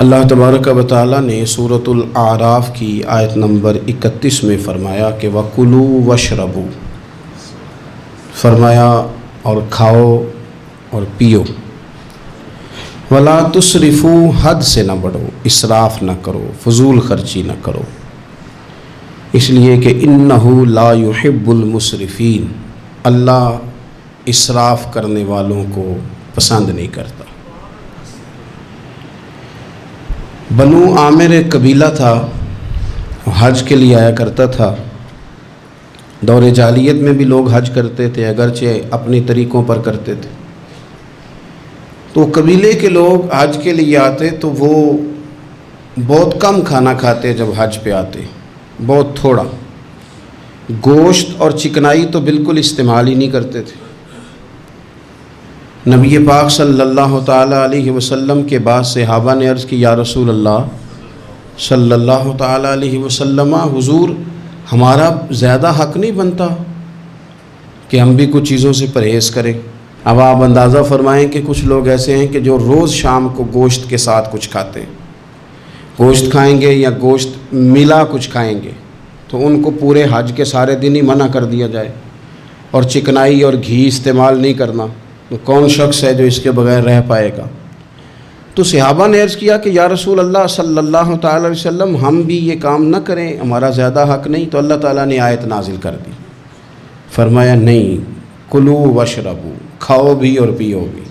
اللہ تبارک و تعالی نے سورۃ الاعراف کی آیت نمبر 31 میں فرمایا کہ وَكُلُوا وَاشْرَبُوا، فرمایا اور کھاؤ اور پیو، وَلَا تُسْرِفُوا، حد سے نہ بڑھو، اسراف نہ کرو، فضول خرچی نہ کرو، اس لیے کہ اِنَّهُ لَا يُحِبُّ الْمُسْرِفِينَ، اللہ اسراف کرنے والوں کو پسند نہیں کرتا۔ بنو عامر ایک قبیلہ تھا، حج کے لیے آیا کرتا تھا۔ دور جاہلیت میں بھی لوگ حج کرتے تھے، اگرچہ اپنے طریقوں پر کرتے تھے۔ تو قبیلے کے لوگ حج کے لیے آتے تو وہ بہت کم کھانا کھاتے، جب حج پہ آتے بہت تھوڑا، گوشت اور چکنائی تو بالکل استعمال ہی نہیں کرتے تھے۔ نبی پاک صلی اللہ تعالیٰ علیہ وسلم کے بعد صحابہ نے عرض کی، یا رسول اللہ صلی اللہ تعالیٰ علیہ وسلم، حضور ہمارا زیادہ حق نہیں بنتا کہ ہم بھی کچھ چیزوں سے پرہیز کریں؟ اب آپ اندازہ فرمائیں کہ کچھ لوگ ایسے ہیں کہ جو روز شام کو گوشت کے ساتھ کچھ کھاتے ہیں، گوشت کھائیں گے یا گوشت ملا کچھ کھائیں گے تو ان کو پورے حج کے سارے دن ہی منع کر دیا جائے، اور چکنائی اور گھی استعمال نہیں کرنا، تو کون شخص ہے جو اس کے بغیر رہ پائے گا؟ تو صحابہ نے عرض کیا کہ یا رسول اللہ صلی اللہ تعالی علیہ وسلم، ہم بھی یہ کام نہ کریں، ہمارا زیادہ حق نہیں؟ تو اللہ تعالیٰ نے آیت نازل کر دی، فرمایا نہیں، کلوا واشربوا، کھاؤ بھی اور پیو بھی،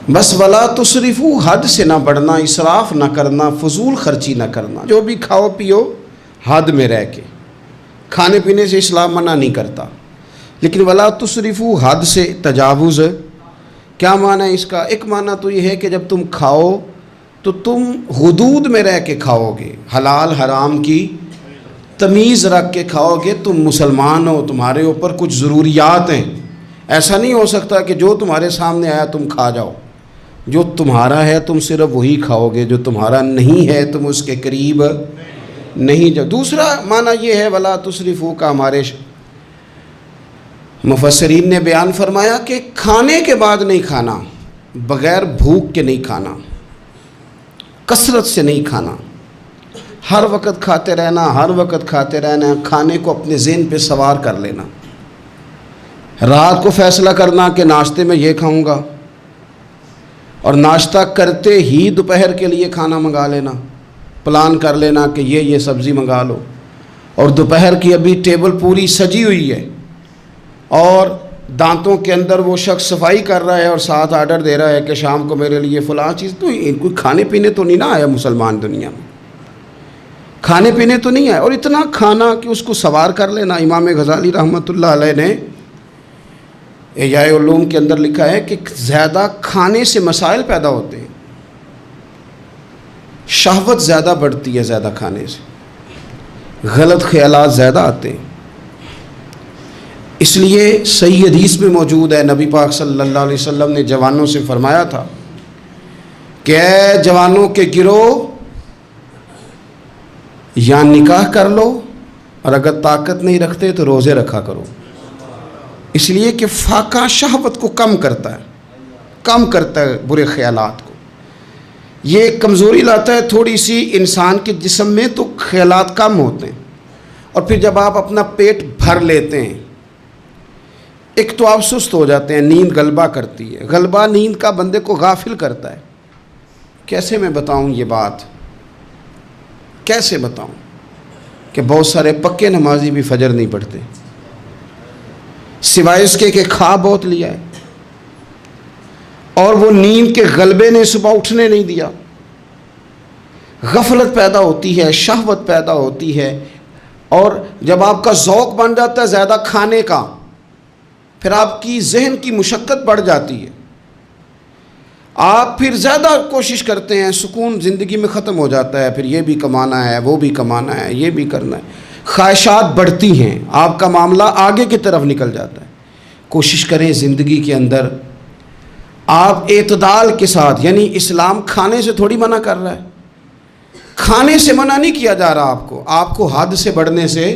بس ولا تسرفوا، حد سے نہ بڑھنا، اسراف نہ کرنا، فضول خرچی نہ کرنا، جو بھی کھاؤ پیو حد میں رہ کے۔ کھانے پینے سے اسلام منع نہیں کرتا، لیکن ولا تسرفوا، حد سے تجاوز۔ کیا معنی ہے اس کا؟ ایک معنی تو یہ ہے کہ جب تم کھاؤ تو تم حدود میں رہ کے کھاؤ گے، حلال حرام کی تمیز رکھ کے کھاؤ گے، تم مسلمان ہو، تمہارے اوپر کچھ ضروریات ہیں، ایسا نہیں ہو سکتا کہ جو تمہارے سامنے آیا تم کھا جاؤ، جو تمہارا ہے تم صرف وہی کھاؤ گے، جو تمہارا نہیں ہے تم اس کے قریب نہیں جاؤ۔ دوسرا معنی یہ ہے ولا تسرفوا کا، ہمارے مفسرین نے بیان فرمایا کہ کھانے کے بعد نہیں کھانا، بغیر بھوک کے نہیں کھانا، کثرت سے نہیں کھانا، ہر وقت کھاتے رہنا، ہر وقت کھاتے رہنا، کھانے کو اپنے ذہن پہ سوار کر لینا، رات کو فیصلہ کرنا کہ ناشتے میں یہ کھاؤں گا، اور ناشتہ کرتے ہی دوپہر کے لیے کھانا منگا لینا، پلان کر لینا کہ یہ سبزی منگا لو، اور دوپہر کی ابھی ٹیبل پوری سجی ہوئی ہے اور دانتوں کے اندر وہ شخص صفائی کر رہا ہے اور ساتھ آرڈر دے رہا ہے کہ شام کو میرے لیے فلاں چیز۔ تو کوئی کھانے پینے تو نہیں نہ آیا مسلمان دنیا میں، کھانے پینے تو نہیں آیا، اور اتنا کھانا کہ اس کو سوار کر لینا۔ امام غزالی رحمۃ اللہ علیہ نے احیاء علوم کے اندر لکھا ہے کہ زیادہ کھانے سے مسائل پیدا ہوتے ہیں، شہوت زیادہ بڑھتی ہے، زیادہ کھانے سے غلط خیالات زیادہ آتے ہیں۔ اس لیے صحیح حدیث میں موجود ہے، نبی پاک صلی اللہ علیہ وسلم نے جوانوں سے فرمایا تھا کہ اے جوانوں کے گروہ، یا نکاح کر لو، اور اگر طاقت نہیں رکھتے تو روزے رکھا کرو، اس لیے کہ فاقہ شہوت کو کم کرتا ہے برے خیالات کو، یہ کمزوری لاتا ہے تھوڑی سی انسان کے جسم میں، تو خیالات کم ہوتے ہیں، اور پھر جب آپ اپنا پیٹ بھر لیتے ہیں، ایک تو آپ سست ہو جاتے ہیں، نیند غلبہ کرتی ہے، غلبہ نیند کا بندے کو غافل کرتا ہے۔ کیسے میں بتاؤں یہ بات، کیسے بتاؤں کہ بہت سارے پکے نمازی بھی فجر نہیں پڑھتے، سوائے اس کے کہ کھا بہت لیا ہے، اور وہ نیند کے غلبے نے صبح اٹھنے نہیں دیا، غفلت پیدا ہوتی ہے، شہوت پیدا ہوتی ہے، اور جب آپ کا ذوق بن جاتا ہے زیادہ کھانے کا، پھر آپ کی ذہن کی مشقت بڑھ جاتی ہے، آپ پھر زیادہ کوشش کرتے ہیں، سکون زندگی میں ختم ہو جاتا ہے، پھر یہ بھی کمانا ہے، وہ بھی کمانا ہے، یہ بھی کرنا ہے، خواہشات بڑھتی ہیں، آپ کا معاملہ آگے کی طرف نکل جاتا ہے۔ کوشش کریں زندگی کے اندر آپ اعتدال کے ساتھ، یعنی اسلام کھانے سے تھوڑی منع کر رہا ہے، کھانے سے منع نہیں کیا جا رہا، آپ کو حد سے بڑھنے سے،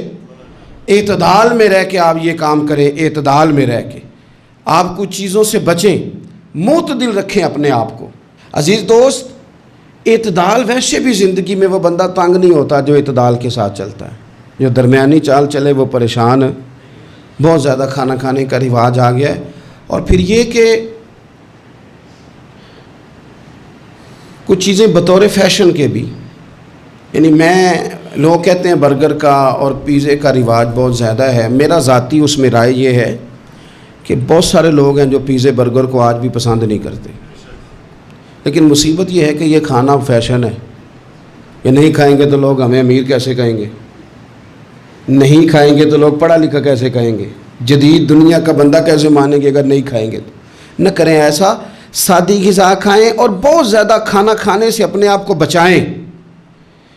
اعتدال میں رہ کے آپ یہ کام کریں، اعتدال میں رہ کے آپ کچھ چیزوں سے بچیں، معتدل رکھیں اپنے آپ کو۔ عزیز دوست، اعتدال ویسے بھی زندگی میں وہ بندہ تنگ نہیں ہوتا جو اعتدال کے ساتھ چلتا ہے. جو درمیانی چال چلے وہ پریشان ہے. بہت زیادہ کھانا کھانے کا رواج آ گیا ہے. اور پھر یہ کہ کچھ چیزیں بطور فیشن کے بھی، یعنی لوگ کہتے ہیں برگر کا اور پیزے کا رواج بہت زیادہ ہے. میرا ذاتی اس میں رائے یہ ہے کہ بہت سارے لوگ ہیں جو پیزے برگر کو آج بھی پسند نہیں کرتے، لیکن مصیبت یہ ہے کہ یہ کھانا فیشن ہے. یہ نہیں کھائیں گے تو لوگ ہمیں امیر کیسے کہیں گے، نہیں کھائیں گے تو لوگ پڑھا لکھا کیسے کہیں گے، جدید دنیا کا بندہ کیسے مانیں گے اگر نہیں کھائیں گے تو. نہ کریں ایسا، سادی غذا کھائیں اور بہت زیادہ کھانا کھانے سے اپنے آپ کو بچائیں.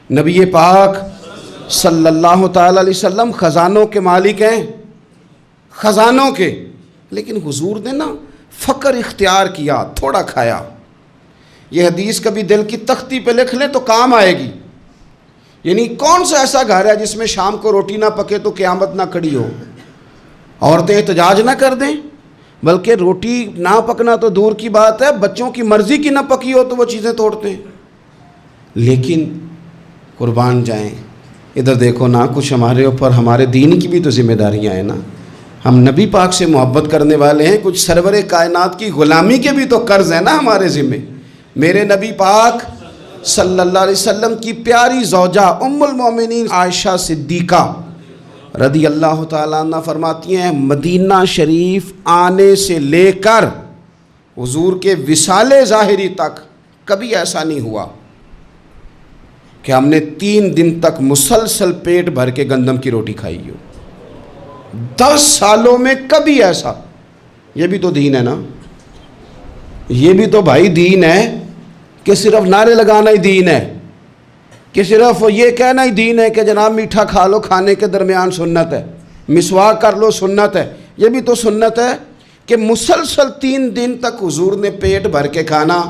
نبی پاک صلی اللہ تعالی علیہ وسلم خزانوں کے مالک ہیں، خزانوں کے، لیکن حضور نے نا فقر اختیار کیا، تھوڑا کھایا. یہ حدیث کبھی دل کی تختی پہ لکھ لیں تو کام آئے گی. یعنی کون سا ایسا گھر ہے جس میں شام کو روٹی نہ پکے تو قیامت نہ کھڑی ہو. عورتیں احتجاج نہ کر دیں، بلکہ روٹی نہ پکنا تو دور کی بات ہے، بچوں کی مرضی کی نہ پکی ہو تو وہ چیزیں توڑتے ہیں. لیکن قربان جائیں، ادھر دیکھو نا، کچھ ہمارے اوپر ہمارے دین کی بھی تو ذمہ داریاں ہیں نا. ہم نبی پاک سے محبت کرنے والے ہیں، کچھ سرور کائنات کی غلامی کے بھی تو قرض ہیں نا ہمارے ذمہ. میرے نبی پاک صلی اللہ علیہ وسلم کی پیاری زوجہ ام المومنین عائشہ صدیقہ رضی اللہ تعالیٰ عنہ فرماتی ہیں، مدینہ شریف آنے سے لے کر حضور کے وصال ظاہری تک کبھی ایسا نہیں ہوا کہ ہم نے 3 دن تک مسلسل پیٹ بھر کے گندم کی روٹی کھائی ہو. 10 سالوں میں کبھی ایسا. یہ بھی تو دین ہے نا، یہ بھی تو بھائی دین ہے کہ صرف نعرے لگانا ہی دین ہے، کہ صرف یہ کہنا ہی دین ہے کہ جناب میٹھا کھا لو، کھانے کے درمیان سنت ہے، مسواک کر لو سنت ہے. یہ بھی تو سنت ہے کہ مسلسل 3 دن تک حضور نے پیٹ بھر کے کھانا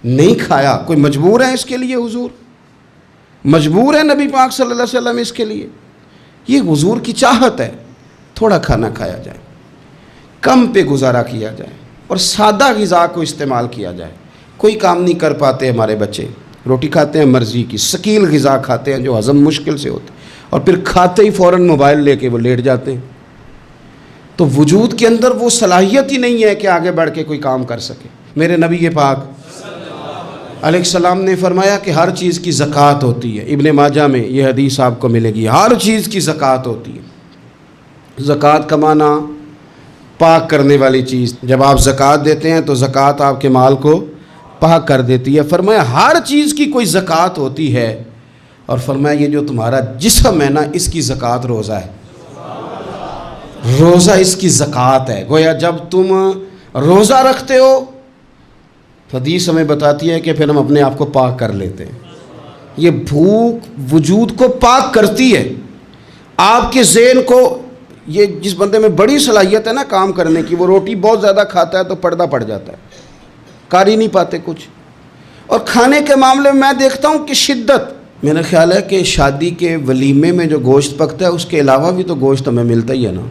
نہیں کھایا. کوئی مجبور ہے اس کے لیے؟ حضور مجبور ہے نبی پاک صلی اللہ علیہ وسلم اس کے لیے؟ یہ حضور کی چاہت ہے، تھوڑا کھانا کھایا جائے، کم پہ گزارا کیا جائے اور سادہ غذا کو استعمال کیا جائے. کوئی کام نہیں کر پاتے ہمارے بچے، روٹی کھاتے ہیں مرضی کی، ثقیل غذا کھاتے ہیں جو ہضم مشکل سے ہوتے، اور پھر کھاتے ہی فوراً موبائل لے کے وہ لیٹ جاتے ہیں. تو وجود کے اندر وہ صلاحیت ہی نہیں ہے کہ آگے بڑھ کے کوئی کام کر سکے. میرے نبی پاک علیہ السلام نے فرمایا کہ ہر چیز کی زکوٰۃ ہوتی ہے. ابن ماجہ میں یہ حدیث آپ کو ملے گی، ہر چیز کی زکوٰۃ ہوتی ہے. زکوٰۃ کا معنی پاک کرنے والی چیز. جب آپ زکوٰۃ دیتے ہیں تو زکوٰۃ آپ کے مال کو پاک کر دیتی ہے. فرمایا ہر چیز کی کوئی زکوٰۃ ہوتی ہے، اور فرمایا یہ جو تمہارا جسم ہے نا، اس کی زکوٰۃ روزہ ہے. روزہ اس کی زکوٰۃ ہے. گویا جب تم روزہ رکھتے ہو تو حدیث ہمیں بتاتی ہے کہ پھر ہم اپنے آپ کو پاک کر لیتے ہیں. یہ بھوک وجود کو پاک کرتی ہے. آپ کے ذہن کو، یہ جس بندے میں بڑی صلاحیت ہے نا کام کرنے کی، وہ روٹی بہت زیادہ کھاتا ہے تو پردہ پڑ جاتا ہے، کر ہی نہیں پاتے کچھ. اور کھانے کے معاملے میں دیکھتا ہوں کہ شدت. میرا خیال ہے کہ شادی کے ولیمے میں جو گوشت پکتا ہے اس کے علاوہ بھی تو گوشت ہمیں ملتا ہی ہے نا.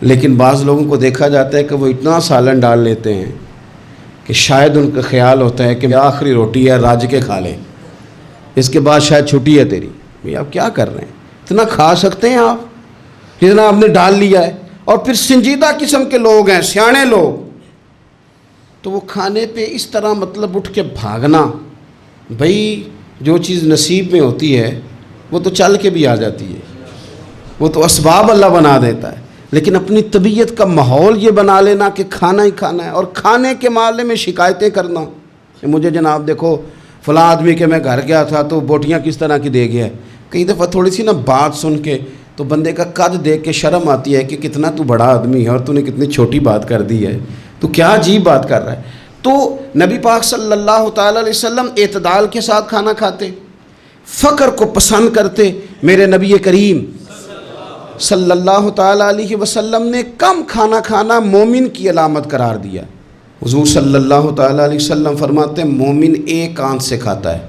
لیکن بعض لوگوں کو دیکھا جاتا ہے کہ وہ اتنا سالن ڈال لیتے ہیں کہ شاید ان کا خیال ہوتا ہے کہ آخری روٹی ہے، راج کے کھا لیں، اس کے بعد شاید چھٹی ہے تیری. بھئی آپ کیا کر رہے ہیں؟ اتنا کھا سکتے ہیں آپ جتنا آپ نے ڈال لیا ہے؟ اور پھر سنجیدہ قسم کے لوگ ہیں، سیانے لوگ، تو وہ کھانے پہ اس طرح مطلب اٹھ کے بھاگنا. بھئی جو چیز نصیب میں ہوتی ہے وہ تو چل کے بھی آ جاتی ہے، وہ تو اسباب اللہ بنا دیتا ہے. لیکن اپنی طبیعت کا ماحول یہ بنا لینا کہ کھانا ہی کھانا ہے، اور کھانے کے معاملے میں شکایتیں کرنا کہ مجھے جناب دیکھو فلاں آدمی کے میں گھر گیا تھا تو بوٹیاں کس طرح کی دے گیا ہے. کئی دفعہ تھوڑی سی نا بات سن کے تو بندے کا قد دیکھ کے شرم آتی ہے کہ کتنا تو بڑا آدمی ہے اور تو نے کتنی چھوٹی بات کر دی ہے، تو کیا عجیب بات کر رہا ہے. تو نبی پاک صلی اللہ تعالی علیہ وسلم اعتدال کے ساتھ کھانا کھاتے، فقر کو پسند کرتے. میرے نبی کریم صلی اللہ تعالیٰ علیہ وسلم نے کم کھانا کھانا مومن کی علامت قرار دیا. حضور صلی اللہ تعالیٰ علیہ وسلم فرماتے ہیں مومن ایک آنت سے کھاتا ہے،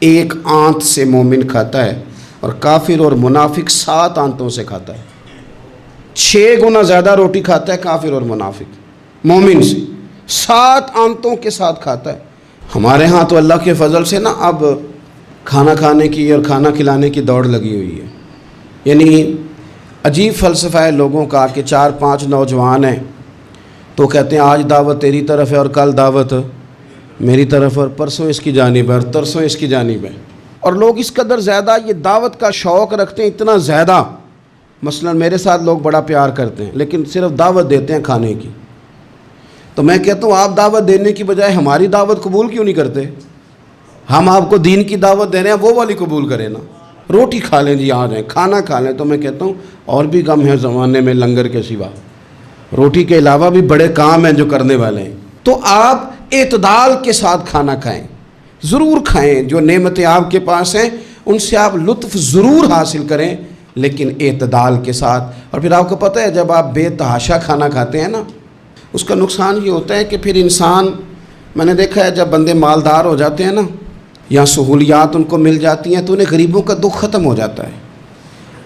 ایک آنت سے مومن کھاتا ہے، اور کافر اور منافق 7 آنتوں سے کھاتا ہے. 6 گنا زیادہ روٹی کھاتا ہے کافر اور منافق مومن سے. 7 آنتوں کے ساتھ کھاتا ہے۔ ہمارے ہاں تو اللہ کے فضل سے نا اب کھانا کھانے کی اور کھانا کھلانے کی دوڑ لگی ہوئی ہے۔ یعنی عجیب فلسفہ ہے لوگوں کا کہ 4-5 نوجوان ہیں تو کہتے ہیں آج دعوت تیری طرف ہے اور کل دعوت میری طرف، اور پرسوں اس کی جانب ہے اور ترسوں اس کی جانب ہے۔ اور لوگ اس قدر زیادہ یہ دعوت کا شوق رکھتے ہیں، اتنا زیادہ، مثلا میرے ساتھ لوگ بڑا پیار کرتے ہیں لیکن صرف دعوت دیتے ہیں کھانے کی۔ تو میں کہتا ہوں آپ دعوت دینے کی بجائے ہماری دعوت قبول کیوں نہیں کرتے؟ ہم آپ کو دین کی دعوت دے رہے ہیں، وہ والی قبول کریں نا، روٹی کھا لیں جی، آ جائیں کھانا کھا لیں۔ تو میں کہتا ہوں اور بھی کم ہے زمانے میں لنگر کے سوا، روٹی کے علاوہ بھی بڑے کام ہیں جو کرنے والے ہیں۔ تو آپ اعتدال کے ساتھ کھانا کھائیں، ضرور کھائیں، جو نعمتیں آپ کے پاس ہیں ان سے آپ لطف ضرور حاصل کریں، لیکن اعتدال کے ساتھ۔ اور پھر آپ کو پتہ ہے جب آپ بے تحاشا کھانا کھاتے ہیں نا، اس کا نقصان یہ ہوتا ہے کہ پھر انسان، میں نے دیکھا ہے جب بندے مالدار ہو جاتے ہیں نا یا سہولیات ان کو مل جاتی ہیں تو انہیں غریبوں کا دکھ ختم ہو جاتا ہے۔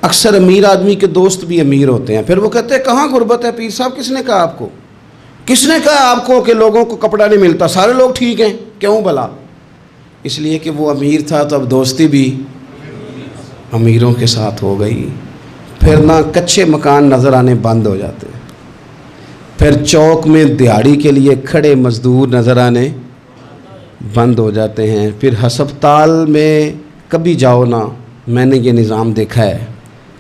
اکثر امیر آدمی کے دوست بھی امیر ہوتے ہیں، پھر وہ کہتے ہیں کہاں غربت ہے پیر صاحب، کس نے کہا آپ کو، کس نے کہا آپ کو کہ لوگوں کو کپڑا نہیں ملتا، سارے لوگ ٹھیک ہیں، کیوں بھلا؟ اس لیے کہ وہ امیر تھا تو اب دوستی بھی امیروں کے ساتھ ہو گئی۔ پھر نہ کچے مکان نظر آنے بند ہو جاتے ہیں، پھر چوک میں دیہڑی کے لیے کھڑے مزدور نظر آنے بند ہو جاتے ہیں۔ پھر ہسپتال میں کبھی جاؤ نا، میں نے یہ نظام دیکھا ہے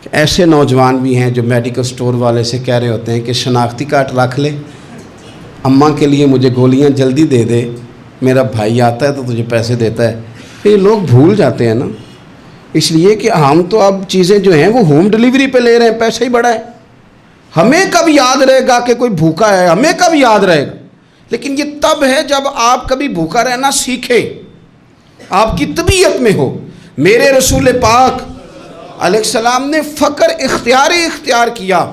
کہ ایسے نوجوان بھی ہیں جو میڈیکل سٹور والے سے کہہ رہے ہوتے ہیں کہ شناختی کارڈ رکھ لے، اماں کے لیے مجھے گولیاں جلدی دے دے، میرا بھائی آتا ہے تو تجھے پیسے دیتا ہے۔ پھر لوگ بھول جاتے ہیں نا، اس لیے کہ ہم تو اب چیزیں جو ہیں وہ ہوم ڈیلیوری پہ لے رہے ہیں، پیسہ ہی بڑا ہے۔ ہمیں کب یاد رہے گا کہ کوئی بھوکا ہے، ہمیں کب یاد رہے گا؟ لیکن یہ تب ہے جب آپ کبھی بھوکا رہنا سیکھے، آپ کی طبیعت میں ہو۔ میرے رسول پاک علیہ السلام نے فقر اختیار کیا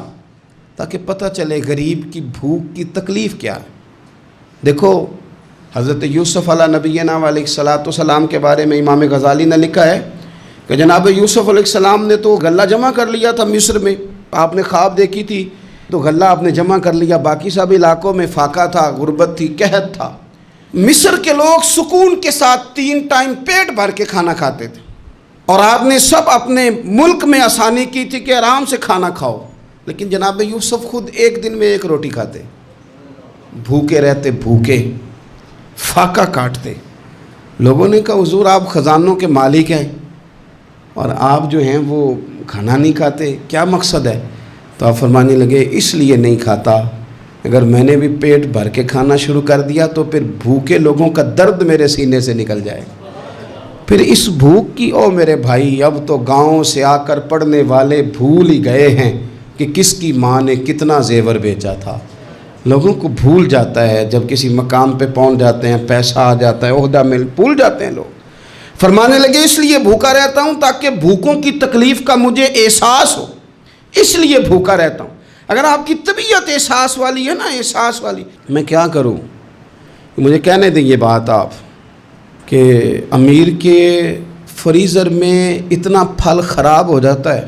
تاکہ پتہ چلے غریب کی بھوک کی تکلیف کیا ہے۔ دیکھو حضرت یوسف علیہ نبینا علیہ السلام کے بارے میں امام غزالی نے لکھا ہے کہ جناب یوسف علیہ السلام نے تو غلہ جمع کر لیا تھا مصر میں، آپ نے خواب دیکھی تھی تو غلہ آپ نے جمع کر لیا، باقی سب علاقوں میں فاقہ تھا، غربت تھی، قحط تھا۔ مصر کے لوگ سکون کے ساتھ 3 ٹائم پیٹ بھر کے کھانا کھاتے تھے، اور آپ نے سب اپنے ملک میں آسانی کی تھی کہ آرام سے کھانا کھاؤ، لیکن جناب یوسف خود ایک دن میں 1 روٹی کھاتے، بھوکے رہتے، بھوکے، فاقہ کاٹتے۔ لوگوں نے کہا حضور آپ خزانوں کے مالک ہیں اور آپ جو ہیں وہ کھانا نہیں کھاتے، کیا مقصد ہے؟ تو آپ فرمانے لگے اس لیے نہیں کھاتا، اگر میں نے بھی پیٹ بھر کے کھانا شروع کر دیا تو پھر بھوکے لوگوں کا درد میرے سینے سے نکل جائے گا۔ پھر اس بھوک کی، او میرے بھائی، اب تو گاؤں سے آ کر پڑھنے والے بھول ہی گئے ہیں کہ کس کی ماں نے کتنا زیور بیچا تھا۔ لوگوں کو بھول جاتا ہے، جب کسی مقام پہ پہنچ جاتے ہیں، پیسہ آ جاتا ہے، عہدہ مل، بھول جاتے ہیں لوگ۔ فرمانے لگے اس لیے بھوکا رہتا ہوں تاکہ بھوکوں کی تکلیف کا مجھے احساس ہو، اس لیے بھوکا رہتا ہوں۔ اگر آپ کی طبیعت احساس والی ہے نا، احساس والی، میں کیا کروں؟ مجھے کہنے دیں یہ بات آپ کہ امیر کے فریزر میں اتنا پھل خراب ہو جاتا ہے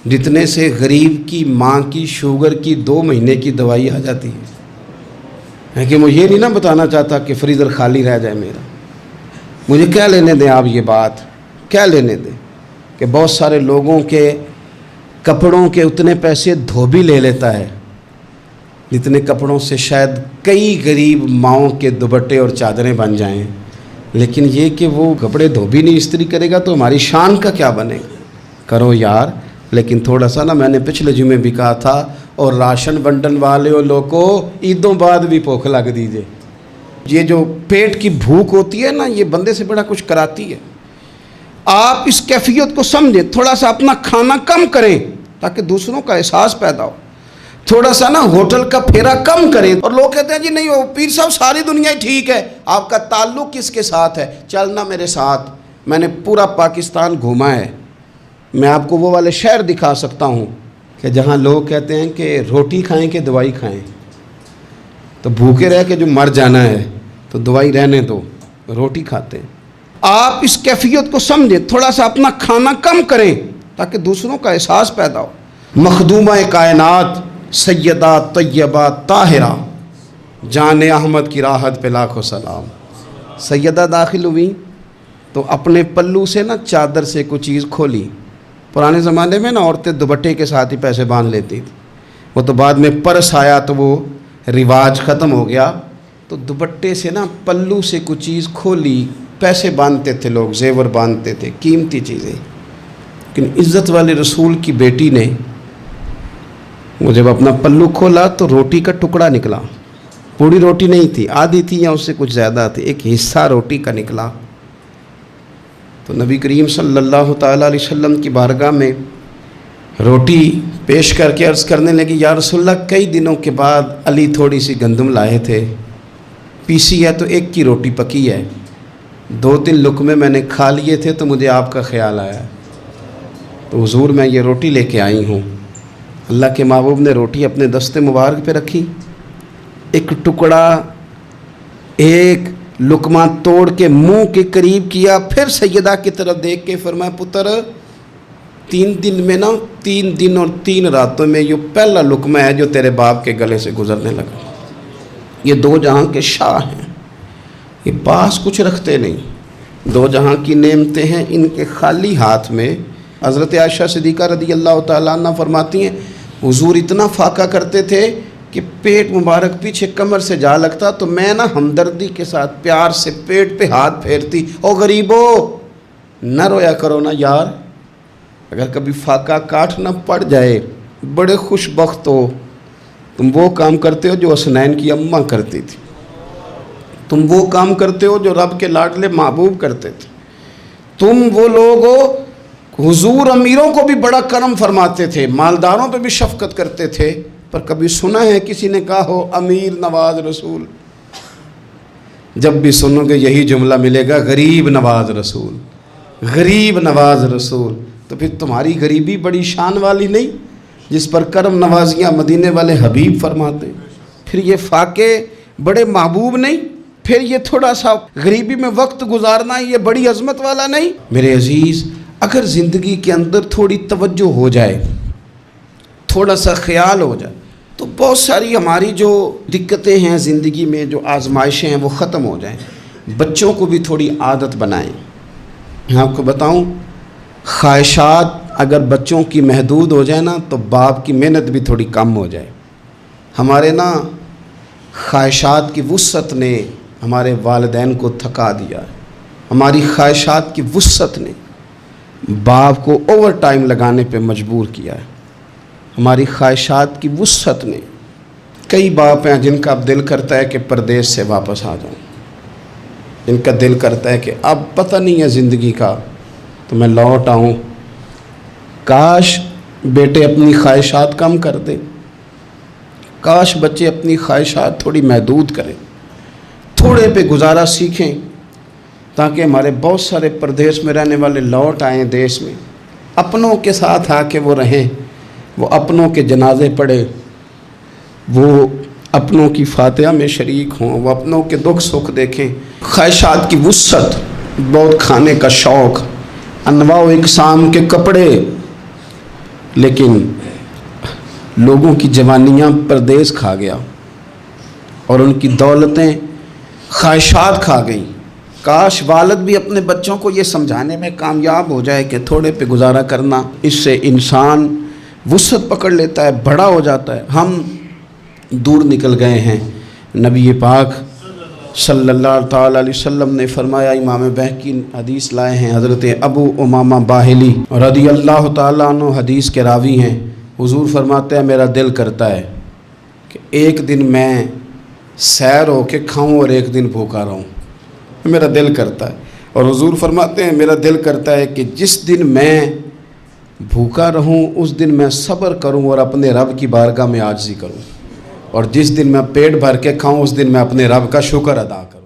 جتنے سے غریب کی ماں کی شوگر کی 2 مہینے کی دوائی آ جاتی ہے کہ میں یہ نہیں نا بتانا چاہتا کہ فریزر خالی رہ جائے میرا۔ مجھے کیا لینے دیں آپ یہ بات، کیا لینے دیں کہ بہت سارے لوگوں کے کپڑوں کے اتنے پیسے دھوبی لے لیتا ہے جتنے کپڑوں سے شاید کئی غریب ماؤں کے دوپٹے اور چادریں بن جائیں، لیکن یہ کہ وہ کپڑے دھوبی نہیں استری کرے گا تو ہماری شان کا کیا بنے گا؟ کرو یار، لیکن تھوڑا سا نا، میں نے پچھلے جمعے بھی کہا تھا، اور راشن بنٹن والے لوگوں عیدوں بعد بھی بھوک لگ دیجئے۔ یہ جو پیٹ کی بھوک ہوتی ہے نا، یہ بندے سے بڑا کچھ کراتی ہے۔ آپ اس کیفیت کو سمجھیں، تھوڑا سا اپنا کھانا کم کریں تاکہ دوسروں کا احساس پیدا ہو، تھوڑا سا نا ہوٹل کا پھیرا کم کریں۔ اور لوگ کہتے ہیں جی نہیں وہ پیر صاحب ساری دنیا ہی ٹھیک ہے، آپ کا تعلق کس کے ساتھ ہے؟ چلنا میرے ساتھ، میں نے پورا پاکستان گھوما ہے، میں آپ کو وہ والے شہر دکھا سکتا ہوں کہ جہاں لوگ کہتے ہیں کہ روٹی کھائیں کہ دوائی کھائیں، تو بھوکے رہ کے جو مر جانا ہے تو دوائی رہنے دو، روٹی کھاتے ہیں۔ آپ اس کیفیت کو سمجھیں، تھوڑا سا اپنا کھانا کم کریں تاکہ دوسروں کا احساس پیدا ہو۔ مخدومہ کائنات سیدہ طیبہ طاہرہ جان احمد کی راحت پہ لاکھوں سلام۔ سیدہ داخل ہوئی تو اپنے پلو سے نا چادر سے کوئی چیز کھولی۔ پرانے زمانے میں نا عورتیں دوپٹے کے ساتھ ہی پیسے باندھ لیتی تھی، وہ تو بعد میں پرس آیا تو وہ رواج ختم ہو گیا، تو دوپٹے سے نا پلو سے کوئی چیز کھولی، پیسے باندھتے تھے لوگ، زیور باندھتے تھے، قیمتی چیزیں۔ لیکن عزت والے رسول کی بیٹی نے وہ جب اپنا پلو کھولا تو روٹی کا ٹکڑا نکلا، پوری روٹی نہیں تھی، آدھی تھی یا اس سے کچھ زیادہ تھی، ایک حصہ روٹی کا نکلا۔ تو نبی کریم صلی اللہ تعالیٰ علیہ وسلم کی بارگاہ میں روٹی پیش کر کے عرض کرنے لگی، یا رسول اللہ کئی دنوں کے بعد علی تھوڑی سی گندم لائے تھے، پیسی ہے تو ایک کی روٹی پکی ہے، 2-3 لقمے میں نے کھا لیے تھے تو مجھے آپ کا خیال آیا، تو حضور میں یہ روٹی لے کے آئی ہوں۔ اللہ کے محبوب نے روٹی اپنے دست مبارک پہ رکھی، ایک ٹکڑا ایک لقمہ توڑ کے منہ کے قریب کیا، پھر سیدہ کی طرف دیکھ کے فرمایا، پتر 3 دن میں نا 3 دن اور 3 راتوں میں یہ پہلا لقمہ ہے جو تیرے باپ کے گلے سے گزرنے لگا۔ یہ 2 جہاں کے شاہ ہیں، یہ پاس کچھ رکھتے نہیں، 2 جہاں کی نعمتیں ہیں، ان کے خالی ہاتھ میں۔ حضرت عائشہ صدیقہ رضی اللہ تعالیٰ عنہ فرماتی ہیں، حضور اتنا فاقہ کرتے تھے کہ پیٹ مبارک پیچھے کمر سے جا لگتا تو میں نا ہمدردی کے ساتھ پیار سے پیٹ پہ ہاتھ پھیرتی، او غریبو نہ رویا کرو نا یار، اگر کبھی فاقہ کاٹ نہ پڑ جائے بڑے خوش بخت ہو، تم وہ کام کرتے ہو جو حسنین کی اماں کرتی تھی، تم وہ کام کرتے ہو جو رب کے لاڈلے محبوب کرتے تھے، تم وہ لوگ ہو۔ حضور امیروں کو بھی بڑا کرم فرماتے تھے، مالداروں پہ بھی شفقت کرتے تھے، پر کبھی سنا ہے کسی نے کہا ہو امیر نواز رسول؟ جب بھی سنو گے یہی جملہ ملے گا، غریب نواز رسول، غریب نواز رسول۔ تو پھر تمہاری غریبی بڑی شان والی نہیں جس پر کرم نوازیاں مدینے والے حبیب فرماتے؟ پھر یہ فاقے بڑے محبوب نہیں؟ پھر یہ تھوڑا سا غریبی میں وقت گزارنا یہ بڑی عظمت والا نہیں؟ میرے عزیز، اگر زندگی کے اندر تھوڑی توجہ ہو جائے، تھوڑا سا خیال ہو جائے، تو بہت ساری ہماری جو دقتیں ہیں زندگی میں، جو آزمائشیں ہیں، وہ ختم ہو جائیں۔ بچوں کو بھی تھوڑی عادت بنائیں۔ میں آپ کو بتاؤں، خواہشات اگر بچوں کی محدود ہو جائے نا تو باپ کی محنت بھی تھوڑی کم ہو جائے۔ ہمارے نا خواہشات کی وسعت نے ہمارے والدین کو تھکا دیا، ہماری خواہشات کی وسعت نے باپ کو اوور ٹائم لگانے پہ مجبور کیا ہے، ہماری خواہشات کی وسعت نے۔ کئی باپ ہیں جن کا اب دل کرتا ہے کہ پردیس سے واپس آ جاؤں، جن کا دل کرتا ہے کہ اب پتہ نہیں ہے زندگی کا تو میں لوٹ آؤں۔ کاش بیٹے اپنی خواہشات کم کر دیں، کاش بچے اپنی خواہشات تھوڑی محدود کریں، تھوڑے پہ گزارا سیکھیں، تاکہ ہمارے بہت سارے پردیس میں رہنے والے لوٹ آئیں دیش میں، اپنوں کے ساتھ آ کے وہ رہیں، وہ اپنوں کے جنازے پڑھیں، وہ اپنوں کی فاتحہ میں شریک ہوں، وہ اپنوں کے دکھ سکھ دیکھیں۔ خواہشات کی وسعت، بہت کھانے کا شوق، انواع و اقسام کے کپڑے، لیکن لوگوں کی جوانیاں پردیس کھا گیا اور ان کی دولتیں خواہشات کھا گئیں۔ کاش والد بھی اپنے بچوں کو یہ سمجھانے میں کامیاب ہو جائے کہ تھوڑے پہ گزارا کرنا، اس سے انسان وسعت پکڑ لیتا ہے، بڑا ہو جاتا ہے۔ ہم دور نکل گئے ہیں۔ نبی پاک صلی اللہ تعالیٰ علیہ وسلم نے فرمایا، امام بہقی حدیث لائے ہیں، حضرت ابو امامہ باہلی رضی اللہ تعالیٰ عنہ حدیث کے راوی ہیں، حضور فرماتے ہیں میرا دل کرتا ہے کہ ایک دن میں سیر ہو کے کھاؤں اور ایک دن بھوکا رہوں، میرا دل کرتا ہے۔ اور حضور فرماتے ہیں میرا دل کرتا ہے کہ جس دن میں بھوکا رہوں اس دن میں صبر کروں اور اپنے رب کی بارگاہ میں عاجزی کروں، اور جس دن میں پیٹ بھر کے کھاؤں اس دن میں اپنے رب کا شکر ادا کروں۔